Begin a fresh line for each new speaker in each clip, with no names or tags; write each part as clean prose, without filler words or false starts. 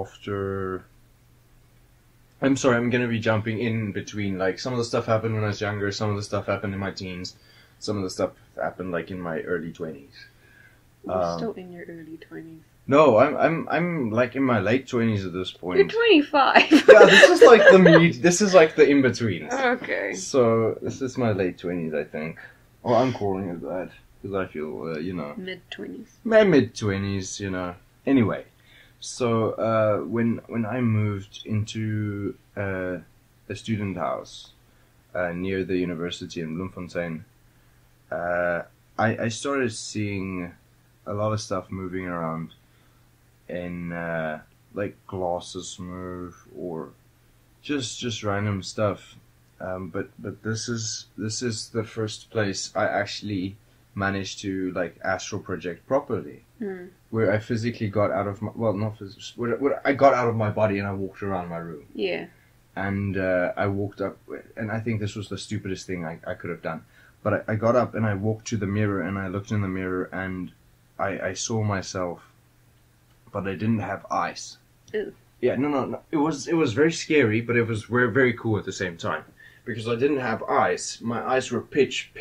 after... I'm sorry, I'm gonna be jumping in between. Like, some of the stuff happened when I was younger, some of the stuff happened in my teens, some of the stuff happened, like, in my early 20s.
You're still in your early 20s.
No, I'm like in my late 20s at this point.
You're 25.
Yeah, this is like this is like the in-between.
Okay.
So, this is my late 20s, I think. Or I'm calling it that, because I feel,
Mid-20s.
my mid-20s, Anyway, so, when I moved into a student house near the university in Bloemfontein, I started seeing a lot of stuff moving around. And like glasses move or just random stuff, but this is the first place I actually managed to like astral project properly, where I physically got out of my I got out of my body and I walked around my room.
Yeah.
And I walked up, and I think this was the stupidest thing I could have done, but I got up and I walked to the mirror and I looked in the mirror and I saw myself. But I didn't have eyes.
Ew.
Yeah, no. It was very scary, but it was very, very cool at the same time. Because I didn't have eyes. My eyes were pitch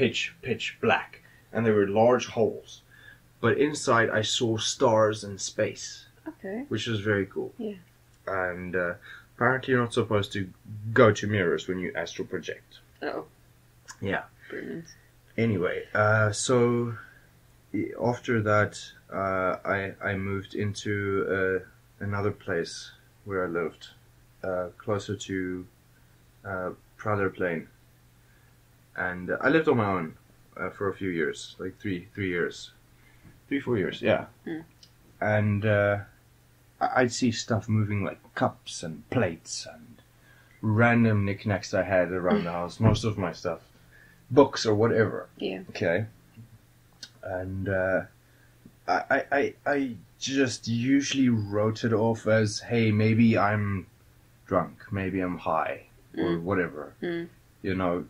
black. And they were large holes. But inside I saw stars and space.
Okay.
Which was very cool.
Yeah.
And apparently you're not supposed to go to mirrors when you astral project.
Oh.
Yeah.
Brilliant.
Anyway, so after that... I moved into another place where I lived, closer to Praderplein, and I lived on my own for a few years, like 4 years, yeah. And I'd see stuff moving like cups and plates and random knickknacks I had around the house. Most of my stuff, books or whatever.
Yeah.
Okay. And I just usually wrote it off as, hey, maybe I'm drunk, maybe I'm high, or whatever.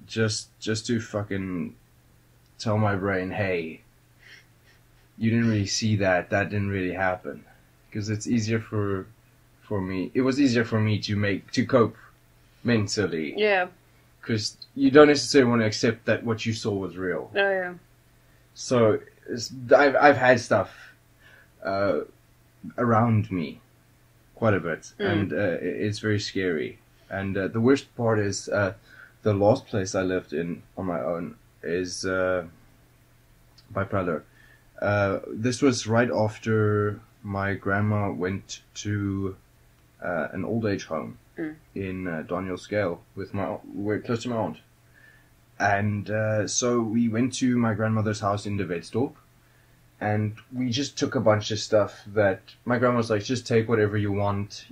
Just to fucking tell my brain, hey, you didn't really see that didn't really happen. Because it's easier for me, it was easier for me to cope mentally.
Yeah.
Because you don't necessarily want to accept that what you saw was real.
Oh, yeah.
So... I've had stuff around me quite a bit, and it's very scary. And the worst part is the last place I lived in on my own is by Prader. This was right after my grandma went to an old age home in Danielscale we're close to my aunt. And so we went to my grandmother's house in de Wetsdorp, and we just took a bunch of stuff that my grandma was like, just take whatever you want,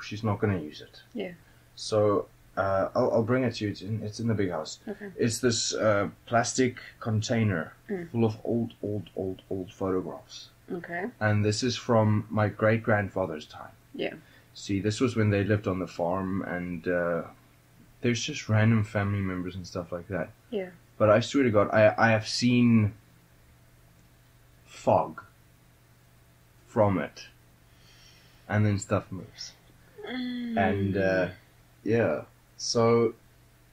she's not going to use it.
Yeah.
So I'll bring it to you. It's in the big house.
Okay.
It's this plastic container full of old photographs.
Okay.
And this is from my great-grandfather's time.
Yeah.
See, this was when they lived on the farm, and... there's just random family members and stuff like that.
Yeah.
But I swear to God, I have seen fog from it. And then stuff moves. And, yeah. So,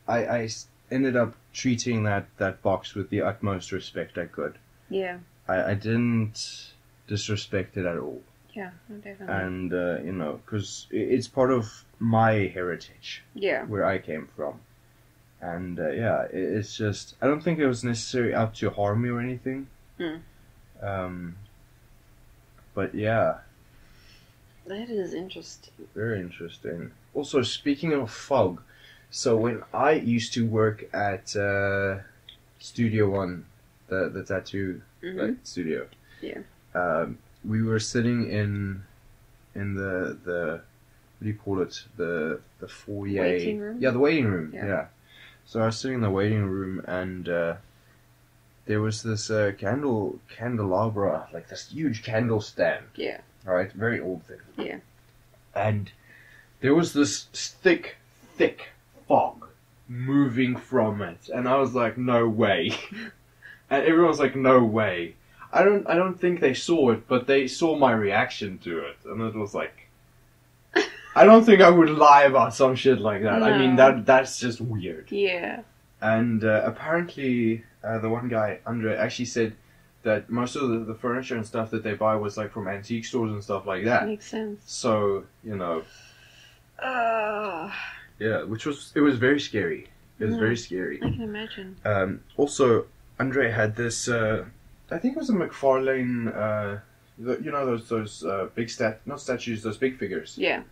I ended up treating that box with the utmost respect I could.
Yeah.
I didn't disrespect it at all.
Yeah, definitely.
And, because it's part of my heritage.
Yeah.
Where I came from. And, yeah, it's just... I don't think it was necessarily out to harm me or anything. But, yeah.
That is interesting.
Very interesting. Also, speaking of fog, so when I used to work at Studio One, the tattoo studio.
Yeah.
We were sitting in the what do you call it? The foyer.
Waiting room?
Yeah, the waiting room.
Yeah.
So I was sitting in the waiting room, and there was this candelabra, like this huge candle stand.
Yeah.
Right, very old thing.
Yeah.
And there was this thick fog moving from it, and I was like, no way. And everyone was like, no way. I don't think they saw it, but they saw my reaction to it, and it was like, I don't think I would lie about some shit like that. I mean,
No.
that's just weird.
Yeah.
And apparently, the one guy, Andre, actually said that most of the furniture and stuff that they buy was like from antique stores and stuff like that.
Makes sense.
So, yeah, it was very scary. It was very scary.
I can imagine.
Also, Andre had this, I think it was a McFarlane, those big not statues, those big figures.
Yeah.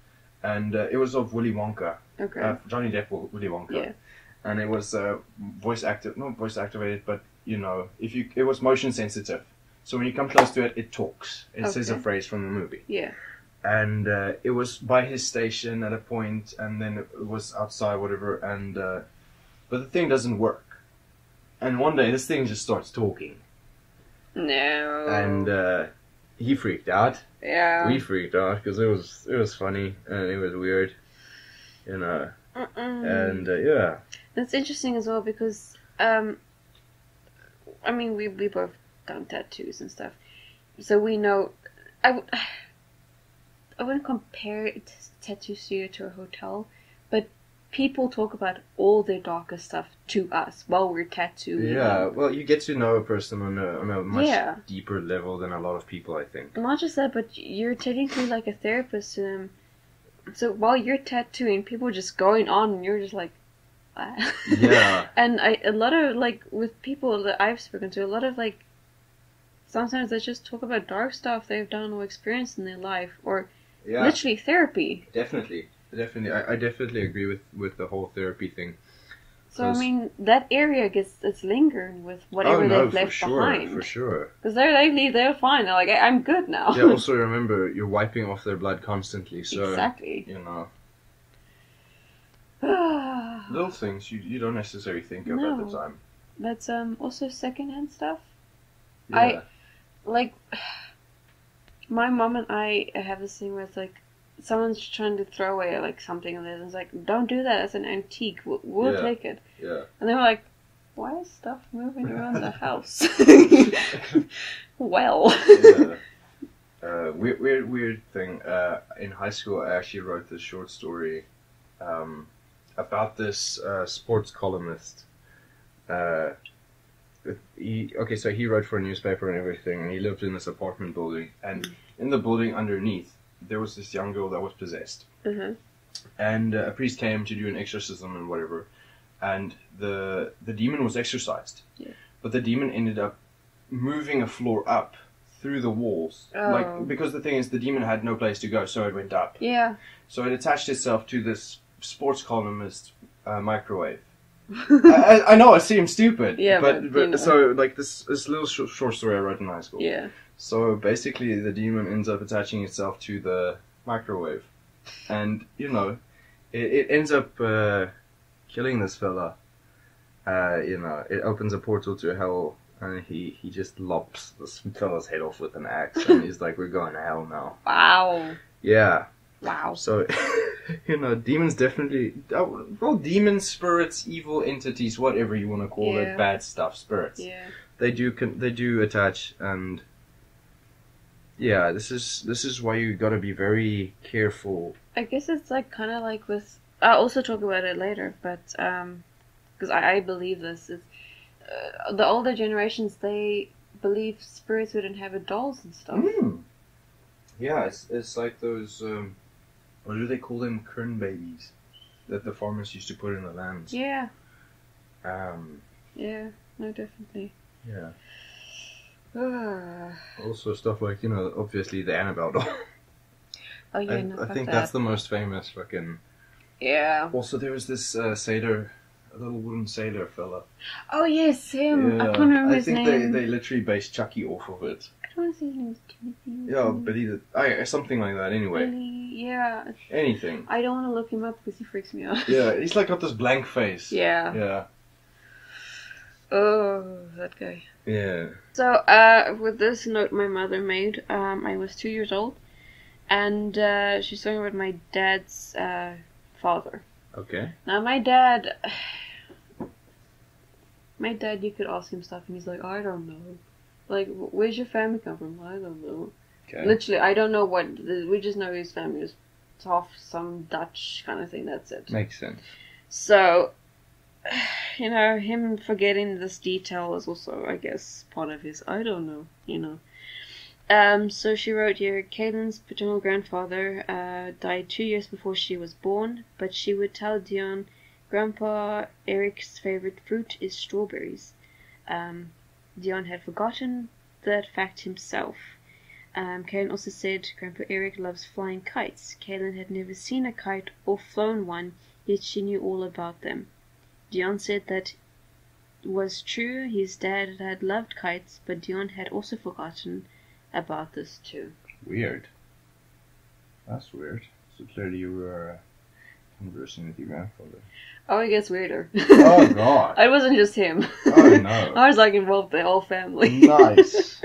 And it was of Willy Wonka.
Okay.
Johnny Depp, Willy Wonka.
Yeah.
And it was not voice activated, but it was motion sensitive. So when you come close to it, it talks. It says a phrase from the movie.
Yeah.
And it was by his station at a point, and then it was outside, whatever. And but the thing doesn't work. And one day this thing just starts talking.
No.
And he freaked out.
Yeah.
We freaked out because it was funny and it was weird, And yeah.
That's interesting as well because I mean we both done tattoos and stuff, so we know. I wouldn't compare a tattoo studio to a hotel, but people talk about all their darkest stuff to us while we're tattooing.
Yeah, well, you get to know a person on a much
–
deeper level than a lot of people, I think.
Not just that, but you're technically like a therapist to them. So while you're tattooing, people are just going on, and you're just like, ah.
Yeah.
And a lot of, like, with people that I've spoken to, a lot of, like, sometimes they just talk about dark stuff they've done or experienced in their life, or literally therapy.
Definitely. I definitely agree with the whole therapy thing.
So, I mean, that area it's lingering with whatever they've left behind.
For sure.
Because they leave, they're fine. They're like, I'm good now.
Yeah, also remember, you're wiping off their blood constantly, so...
Exactly.
Little things you don't necessarily think of at the time.
That's also secondhand stuff.
Yeah.
My mom and I have this thing where it's like, someone's trying to throw away like something and it's like, don't do that, it's an antique, we'll take it.
Yeah.
And they were like, why is stuff moving around the house? Well.
Yeah. Weird thing. In high school, I actually wrote this short story about this sports columnist. So he wrote for a newspaper and everything, and he lived in this apartment building, and in the building underneath there was this young girl that was possessed.
Mm-hmm.
And a priest came to do an exorcism and whatever, and the demon was exorcised.
Yeah.
But the demon ended up moving a floor up through the walls. Because the thing is, the demon had no place to go, so it went up.
Yeah.
So it attached itself to this sports columnist microwave. I know it seems stupid.
Yeah,
but so like this little short story I wrote in high school.
Yeah.
So basically, the demon ends up attaching itself to the microwave, and it ends up killing this fella. It opens a portal to hell, and he just lops this fella's head off with an axe, and he's like, "We're going to hell now."
Wow.
Yeah.
Wow.
So, demons definitely, demons, spirits, evil entities, whatever you want to call it, bad stuff, spirits.
Yeah.
They do attach, and yeah, this is why you gotta be very careful.
I guess it's like kind of like with. I'll also talk about it later, but because I believe this is the older generations, they believe spirits would inhabit dolls and stuff.
Mm. Yeah, it's like those. What do they call them? Kern babies that the farmers used to put in the lands.
Yeah. Yeah. No, definitely.
Yeah. Also stuff like, obviously the Annabelle doll.
Oh yeah,
I think that's the most famous fucking...
Yeah.
Also there was this sailor, a little wooden sailor fella.
Oh yes, him.
Yeah.
I can't remember his name.
I think they literally based Chucky off of it.
I don't want to say his name was Timothy.
Yeah, but he did, something like that anyway.
Yeah.
Anything.
I don't want to look him up because he freaks me out.
Yeah, he's like got this blank face.
Yeah.
Yeah.
Oh, that guy.
Yeah.
So, with this note my mother made, I was 2 years old, and she's talking about my dad's father.
Okay.
Now, my dad, you could ask him stuff, and he's like, I don't know. Like, where's your family come from? I don't know.
Okay.
Literally, I don't know what, we just know his family is half some Dutch kind of thing. That's it.
Makes sense.
So, him forgetting this detail is also, I guess, part of his. I don't know. So she wrote here, Caylynne's paternal grandfather died 2 years before she was born, but she would tell Dion, Grandpa Eric's favorite fruit is strawberries. Dion had forgotten that fact himself. Caylynne also said Grandpa Eric loves flying kites. Caylynne had never seen a kite or flown one, yet she knew all about them. Dion said that was true. His dad had loved kites, but Dion had also forgotten about this too.
Weird. That's weird. So clearly you were conversing with your grandfather.
Oh, it gets weirder.
Oh god.
It wasn't just him.
Oh no.
I was like involved the whole family.
Nice.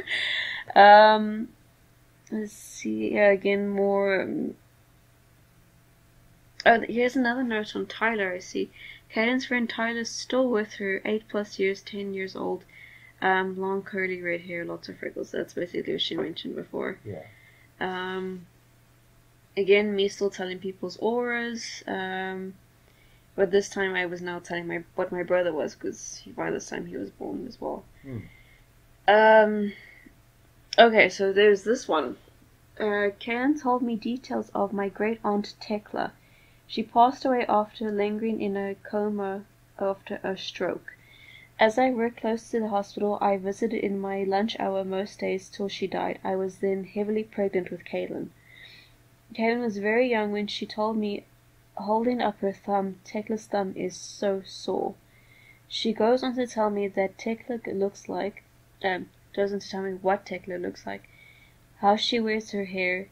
Let's see. Yeah, again more. Oh, here's another note on Tyler. I see. Caylynne's friend Tyler's still with her, 8+ years, 10 years old. Long curly red hair, lots of freckles. That's basically what she mentioned before.
Yeah.
Again, me still telling people's auras. But this time I was now telling what my brother was, because by this time he was born as well. Okay, so there's this one. Caylynne told me details of my great aunt Tekla. She passed away after lingering in a coma after a stroke. As I worked close to the hospital, I visited in my lunch hour most days till she died. I was then heavily pregnant with Caylynne. Caylynne was very young when she told me, holding up her thumb, Tekla's thumb is so sore. She goes on to tell me that Tekla looks like, goes on to tell me what Tekla looks like, how she wears her hair.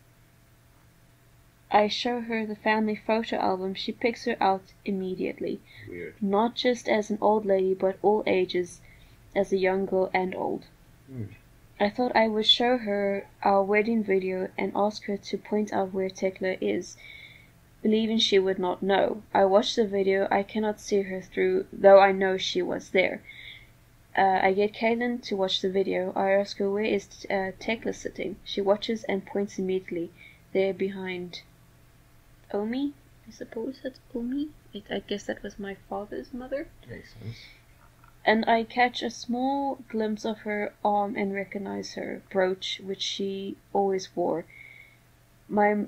I show her the family photo album. She picks her out immediately.
Weird.
Not just as an old lady, but all ages, as a young girl and old. I thought I would show her our wedding video and ask her to point out where Tekla is, believing she would not know. I watched the video. I cannot see her through, though I know she was there. I get Caylynne to watch the video. I ask her, where is Tekla sitting? She watches and points immediately, there behind Omi. I suppose that's Omi. I guess that was my father's mother.
Makes sense.
And I catch a small glimpse of her arm and recognize her brooch, which she always wore. My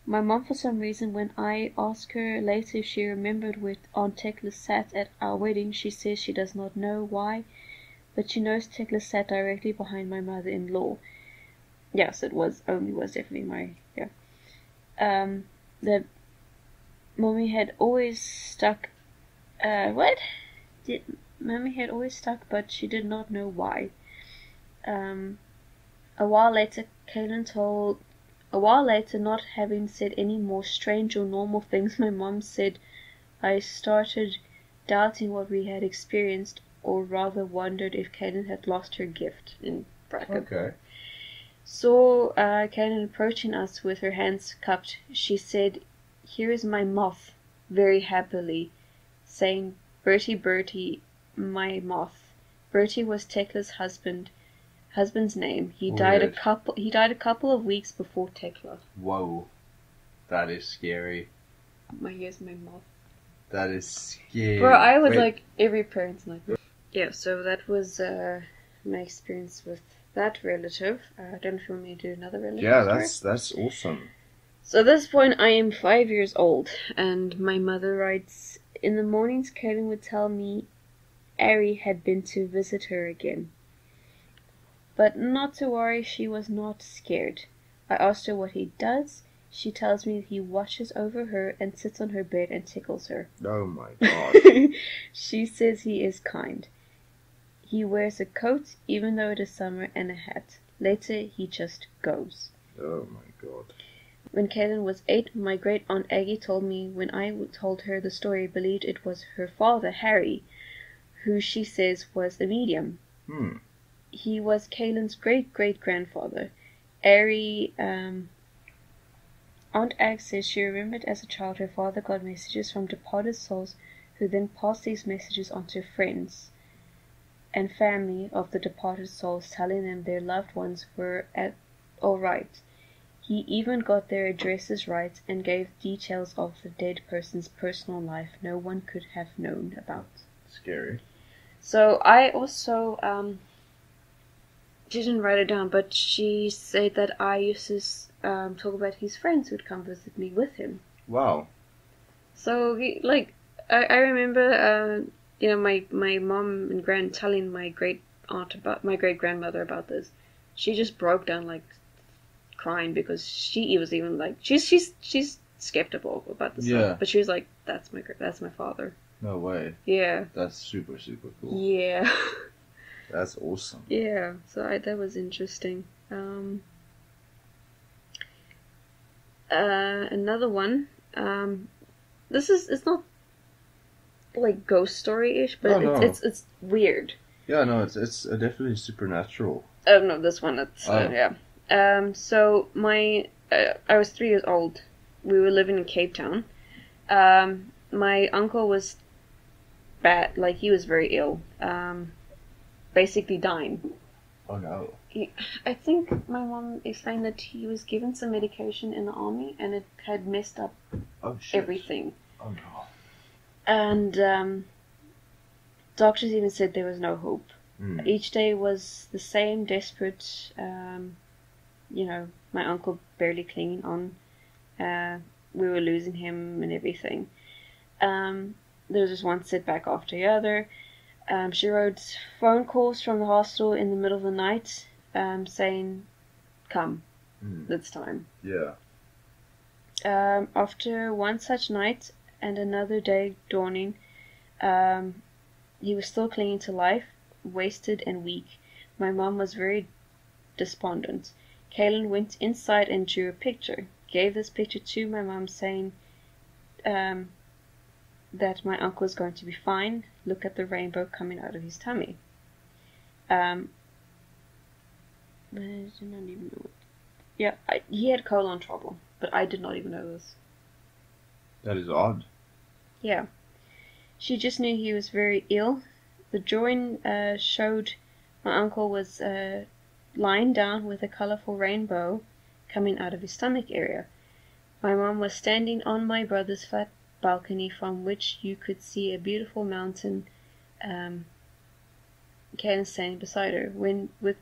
mom, for some reason, when I ask her later if she remembered where Aunt Tekla sat at our wedding, she says she does not know why, but she knows Tekla sat directly behind my mother-in-law. Yes, Omi was definitely my, that Mommy had always stuck, Mommy had always stuck, but she did not know why. A while later, not having said any more strange or normal things, my mom said I started doubting what we had experienced, or rather wondered if Caylynne had lost her gift, in bracket.
Okay.
Saw Caylynne approaching us with her hands cupped. She said, "Here is my moth," very happily, saying, "Bertie, Bertie, my moth." Bertie was Tekla's husband's name. He died a couple of weeks before Tekla.
Whoa. That is scary.
Here's my moth.
That is scary.
Bro, I was like, every parent's like, yeah, so that was my experience with that relative. I don't know if you want me to do another relative.
Yeah, that's awesome.
So at this point, I am 5 years old, and my mother writes, in the mornings, Caylynne would tell me Ari had been to visit her again. But not to worry, she was not scared. I asked her what he does. She tells me he watches over her and sits on her bed and tickles her.
Oh my god.
She says he is kind. He wears a coat, even though it is summer, and a hat. Later, he just goes.
Oh my god.
When Caylynne was 8, my great aunt Aggie told me when I told her the story, believed it was her father, Harry, who she says was a medium. He was Caylynne's great-great-grandfather. Aunt Ag says she remembered as a child her father got messages from departed souls who then passed these messages on to friends and family of the departed souls, telling them their loved ones were all right. He even got their addresses right and gave details of the dead person's personal life no one could have known about.
Scary.
So I also didn't write it down, but she said that I used to talk about his friends who'd come visit me with him.
Wow.
So I remember my mom and grand telling my great grandmother about this. She just broke down like crying because she was even like she's skeptical about this stuff, but she was like, that's my father.
No way.
Yeah.
That's super cool.
Yeah.
That's awesome.
Yeah. So that was interesting. Another one. It's not like ghost story-ish, but it's weird.
Yeah, no, it's definitely supernatural.
Oh no, this one yeah. So I was 3 years old. We were living in Cape Town. My uncle was bad, like he was very ill. Basically dying.
Oh no.
I think my mom explained that he was given some medication in the army and it had messed up everything.
Oh no.
And doctors even said there was no hope. Each day was the same, desperate. My uncle barely clinging on. We were losing him and everything. There was just one setback after the other. She wrote phone calls from the hospital in the middle of the night, saying, "Come, it's time."
Yeah.
After one such night and another day dawning, he was still clinging to life, wasted and weak. My mom was very despondent. Caylynne went inside and drew a picture. Gave this picture to my mom, saying that my uncle is going to be fine. Look at the rainbow coming out of his tummy. I did not even know it. Yeah, he had colon trouble, but I did not even know this.
That is odd.
Yeah. She just knew he was very ill. The drawing showed my uncle was lying down with a colorful rainbow coming out of his stomach area. My mom was standing on my brother's flat balcony from which you could see a beautiful mountain. Caylynne standing beside her when with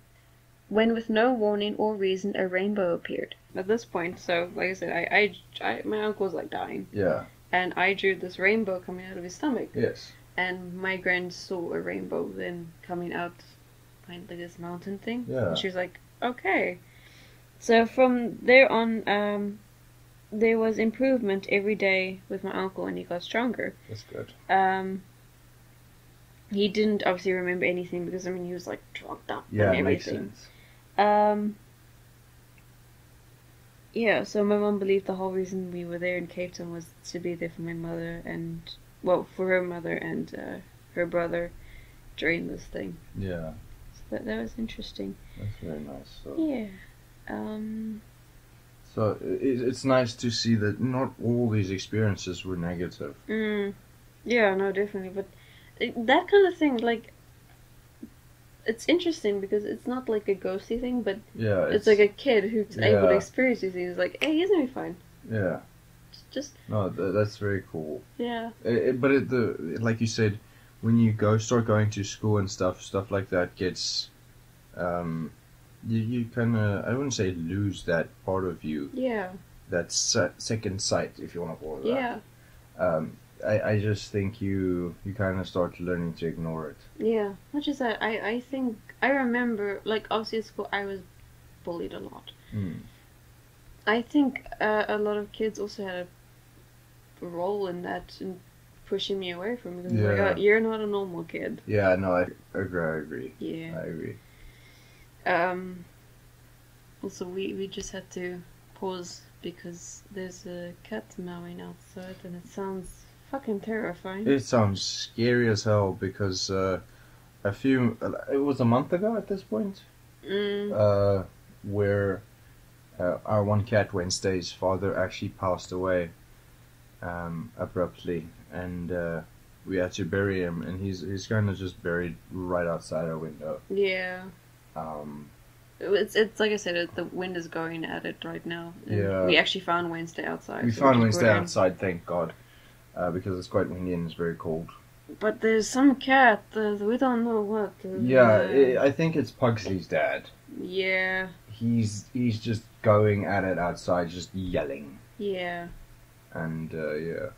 no warning or reason a rainbow appeared. At this point, so like I said, I my uncle was like dying.
Yeah.
And I drew this rainbow coming out of his stomach.
Yes.
And my grand saw a rainbow then coming out behind like this mountain thing.
Yeah.
And she was like, okay. So from there on, there was improvement every day with my uncle and he got stronger.
That's good.
He didn't obviously remember anything because he was like drugged up and everything.
Makes sense.
Yeah, so my mom believed the whole reason we were there in Cape Town was to be there for my mother for her mother and her brother during this thing.
Yeah.
So that was interesting.
That's very nice. So.
Yeah.
So it's nice to see that not all these experiences were negative.
Yeah, no, definitely. But that kind of thing, like, it's interesting because it's not like a ghosty thing, but
yeah,
it's like a kid who's able to experience these things. Like, hey, he's gonna be fine.
Yeah.
Just.
No, that's very cool.
Yeah.
But like you said, when you start going to school and stuff like that gets, you kind of, I wouldn't say lose that part of you.
Yeah. That
second sight, if you want to call it that.
Yeah.
I just think you kind of start learning to ignore it.
Yeah, not just that. I think I remember, like, obviously at school I was bullied a lot. I think a lot of kids also had a role in that in pushing me away from it. Because like, oh, you're not a normal kid.
Yeah, no, I agree.
Yeah,
I agree.
Also, we just had to pause because there's a cat meowing outside, and it sounds fucking terrifying.
It sounds scary as hell because it was a month ago at this point, where our one cat Wednesday's father actually passed away abruptly, and we had to bury him, and he's kind of just buried right outside our window.
Yeah. It's like I said, the wind is going at it right now. And
Yeah.
we actually found Wednesday outside.
We
so
found
which is
Wednesday
brilliant.
outside, thank God, because it's quite windy and it's very cold.
But there's some cat. We don't know what.
Yeah, I think it's Pugsley's dad.
Yeah.
He's just going at it outside, just yelling,
Yeah.
and yeah.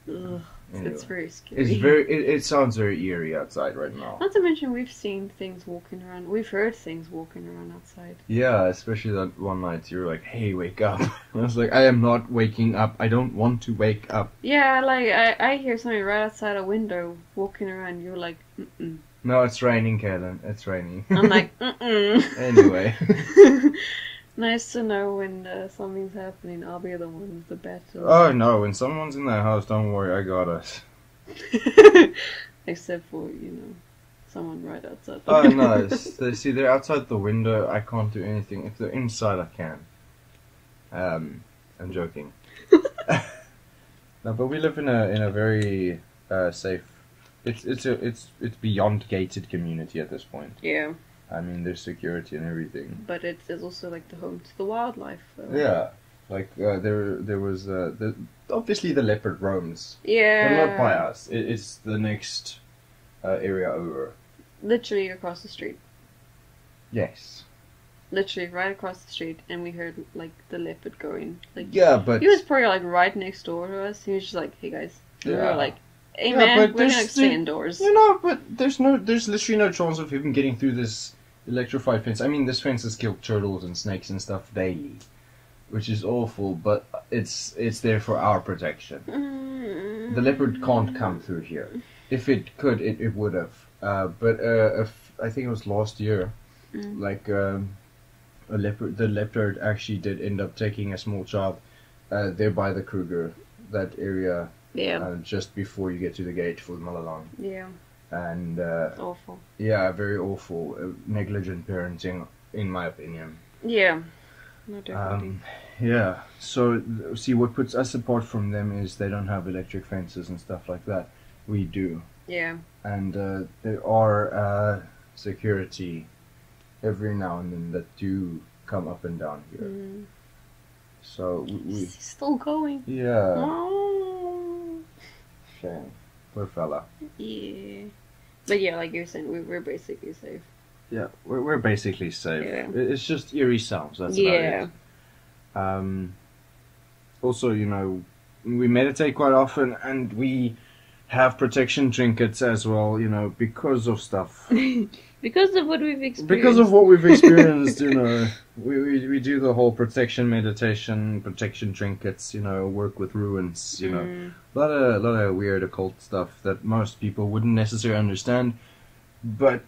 Ugh,
Anyway.
it's very scary.
It's very. It sounds very eerie outside right now.
Not to mention we've seen things walking around. We've heard things walking around outside.
Yeah, especially that one night you were like, "Hey, wake up!" I was like, "I am not waking up. I don't want to wake up."
Yeah, like I hear somebody right outside a window walking around. You're like, mm-mm.
No, it's raining, Caylynne. It's raining.
I'm like, mm-mm.
Anyway.
Nice to know when something's happening. I'll be the one with the battle.
Oh no! When someone's in the house, don't worry, I got us.
Except for someone right outside.
Oh no! See, they're outside the window. I can't do anything. If they're inside, I can. I'm joking. No, but we live in a very safe. It's beyond gated community at this point.
Yeah,
I mean, there's security and everything.
but it's also like the home to the wildlife. So.
Yeah, like there was obviously the leopard roams,
Yeah.
but not by us. It's the next area over.
Literally across the street.
Yes.
Literally right across the street, and we heard like the leopard going. Like
Yeah, but
he was probably like right next door to us. He was just like, "Hey guys," and we
Yeah.
were like, "Hey
Yeah,
man,
but
we're
there's
gonna
still-
stay indoors."
but there's literally no chance of him getting through this electrified fence. I mean, this fence has killed turtles and snakes and stuff daily, which is awful. But it's there for our protection. The leopard can't come through here. If it could, it would have. But I think it was last year, like the leopard actually did end up taking a small child there by the Kruger, that area,
Yeah,
just before you get to the gate for Malalang.
yeah,
And
it's awful.
yeah, very awful, negligent parenting, in my opinion.
Yeah, no, definitely.
Yeah, so see, what puts us apart from them is they don't have electric fences and stuff like that. We do.
Yeah,
And there are security every now and then that do come up and down here. So we
He's still going.
yeah,
Oh,
shame, poor fella.
yeah. But yeah, like you're saying, we're basically safe.
Yeah, we're basically safe.
Yeah.
It's just eerie sounds. That's
Yeah.
about it. Also, we meditate quite often, and we have protection trinkets as well. Because of stuff.
Because of what we've experienced.
Because of what we've experienced, we do the whole protection meditation, protection trinkets, work with ruins, a lot of weird occult stuff that most people wouldn't necessarily understand, but